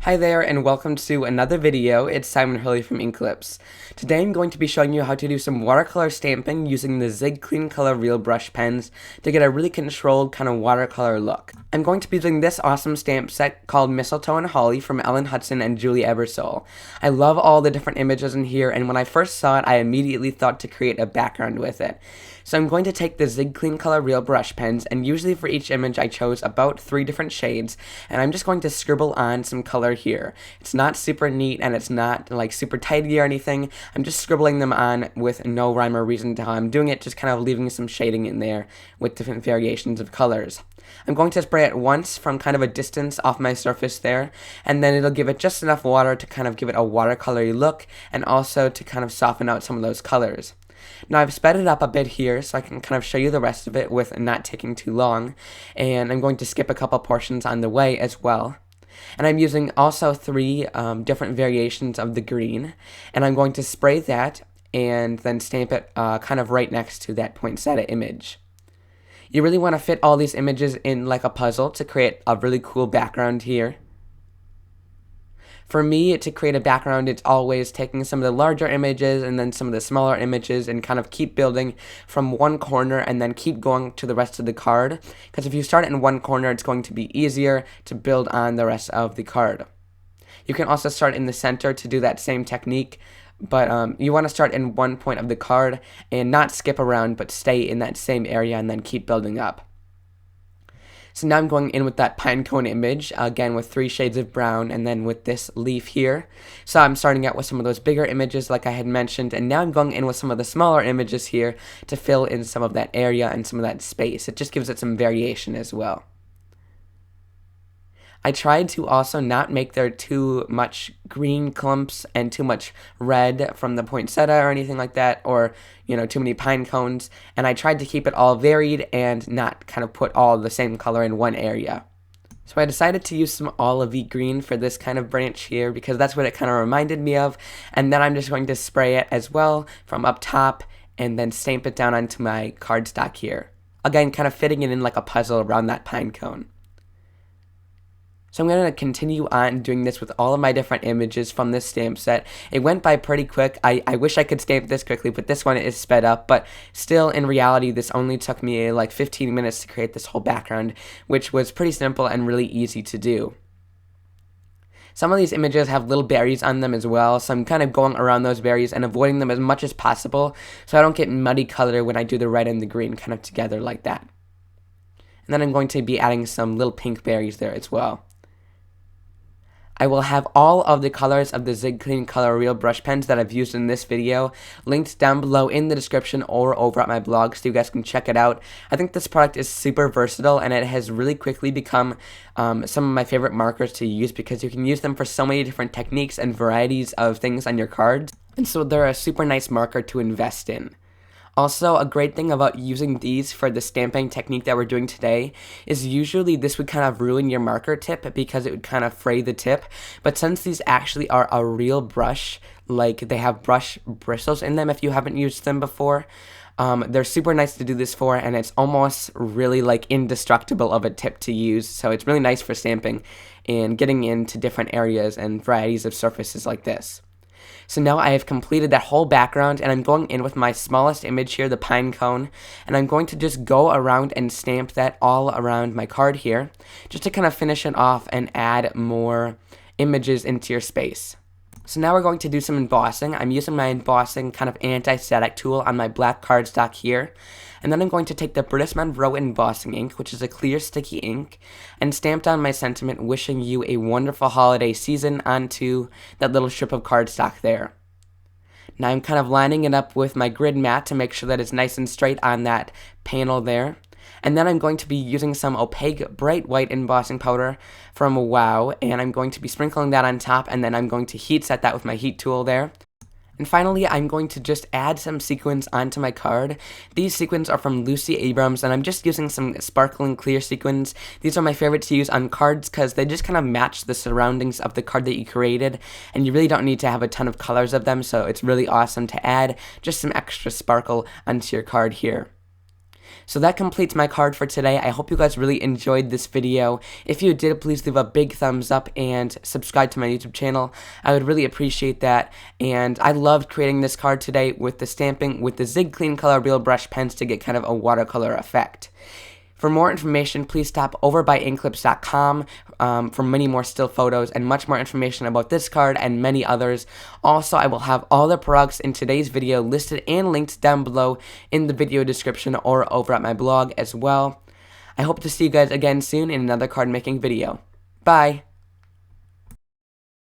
Hi there and welcome to another video. It's Simon Hurley from Inklips. Today I'm going to be showing you how to do some watercolor stamping using the Zig Clean Color Real brush pens to get a really controlled kind of watercolor look. I'm going to be using this awesome stamp set called Mistletoe and Holly from Ellen Hudson and Julie Ebersole. I love all the different images in here, and when I first saw it I immediately thought to create a background with it. So I'm going to take the Zig Clean Color Real brush pens, and usually for each image I chose about 3 different shades, and I'm just going to scribble on some color here. It's not super neat and it's not like super tidy or anything. I'm just scribbling them on with no rhyme or reason to how I'm doing it, just kind of leaving some shading in there with different variations of colors. I'm going to spray it once from kind of a distance off my surface there, and then it'll give it just enough water to kind of give it a watercolory look and also to kind of soften out some of those colors. Now I've sped it up a bit here so I can kind of show you the rest of it with not taking too long, and I'm going to skip a couple portions on the way as well. And I'm using also 3 different variations of the green, and I'm going to spray that and then stamp it kind of right next to that poinsettia image. You really want to fit all these images in like a puzzle to create a really cool background here. For me, to create a background, it's always taking some of the larger images and then some of the smaller images and kind of keep building from one corner and then keep going to the rest of the card. Because if you start in one corner, it's going to be easier to build on the rest of the card. You can also start in the center to do that same technique, but you want to start in one point of the card and not skip around, but stay in that same area and then keep building up. So now I'm going in with that pine cone image, again with 3 shades of brown, and then with this leaf here. So I'm starting out with some of those bigger images like I had mentioned, and now I'm going in with some of the smaller images here to fill in some of that area and some of that space. It just gives it some variation as well. I tried to also not make there too much green clumps and too much red from the poinsettia or anything like that, or too many pine cones, and I tried to keep it all varied and not kind of put all the same color in one area. So I decided to use some olivey green for this kind of branch here because that's what it kind of reminded me of, and then I'm just going to spray it as well from up top and then stamp it down onto my cardstock here. Again, kind of fitting it in like a puzzle around that pine cone. So I'm going to continue on doing this with all of my different images from this stamp set. It went by pretty quick. I wish I could stamp this quickly, but this one is sped up. But still, in reality, this only took me like 15 minutes to create this whole background, which was pretty simple and really easy to do. Some of these images have little berries on them as well, so I'm kind of going around those berries and avoiding them as much as possible so I don't get muddy color when I do the red and the green kind of together like that. And then I'm going to be adding some little pink berries there as well. I will have all of the colors of the Zig Clean Color Real brush pens that I've used in this video linked down below in the description or over at my blog so you guys can check it out. I think this product is super versatile and it has really quickly become some of my favorite markers to use because you can use them for so many different techniques and varieties of things on your cards, and so they're a super nice marker to invest in. Also, a great thing about using these for the stamping technique that we're doing today is usually this would kind of ruin your marker tip because it would kind of fray the tip, but since these actually are a real brush, like they have brush bristles in them if you haven't used them before, they're super nice to do this for, and it's almost really like indestructible of a tip to use, so it's really nice for stamping and getting into different areas and varieties of surfaces like this. So now I have completed that whole background, and I'm going in with my smallest image here, the pine cone, and I'm going to just go around and stamp that all around my card here, just to kind of finish it off and add more images into your space. So now we're going to do some embossing. I'm using my embossing kind of anti-static tool on my black cardstock here. And then I'm going to take the British Monroe embossing ink, which is a clear sticky ink, and stamp down my sentiment wishing you a wonderful holiday season onto that little strip of cardstock there. Now I'm kind of lining it up with my grid mat to make sure that it's nice and straight on that panel there. And then I'm going to be using some opaque bright white embossing powder from Wow, and I'm going to be sprinkling that on top, and then I'm going to heat set that with my heat tool there. And finally, I'm going to just add some sequins onto my card. These sequins are from Lucy Abrams, and I'm just using some sparkling clear sequins. These are my favorite to use on cards because they just kind of match the surroundings of the card that you created, and you really don't need to have a ton of colors of them, so it's really awesome to add just some extra sparkle onto your card here. So that completes my card for today. I hope you guys really enjoyed this video. If you did, please leave a big thumbs up and subscribe to my YouTube channel. I would really appreciate that. And I loved creating this card today with the stamping with the Zig Clean Color Real Brush pens to get kind of a watercolor effect. For more information, please stop over by inkclips.com for many more still photos and much more information about this card and many others. Also, I will have all the products in today's video listed and linked down below in the video description or over at my blog as well. I hope to see you guys again soon in another card making video. Bye!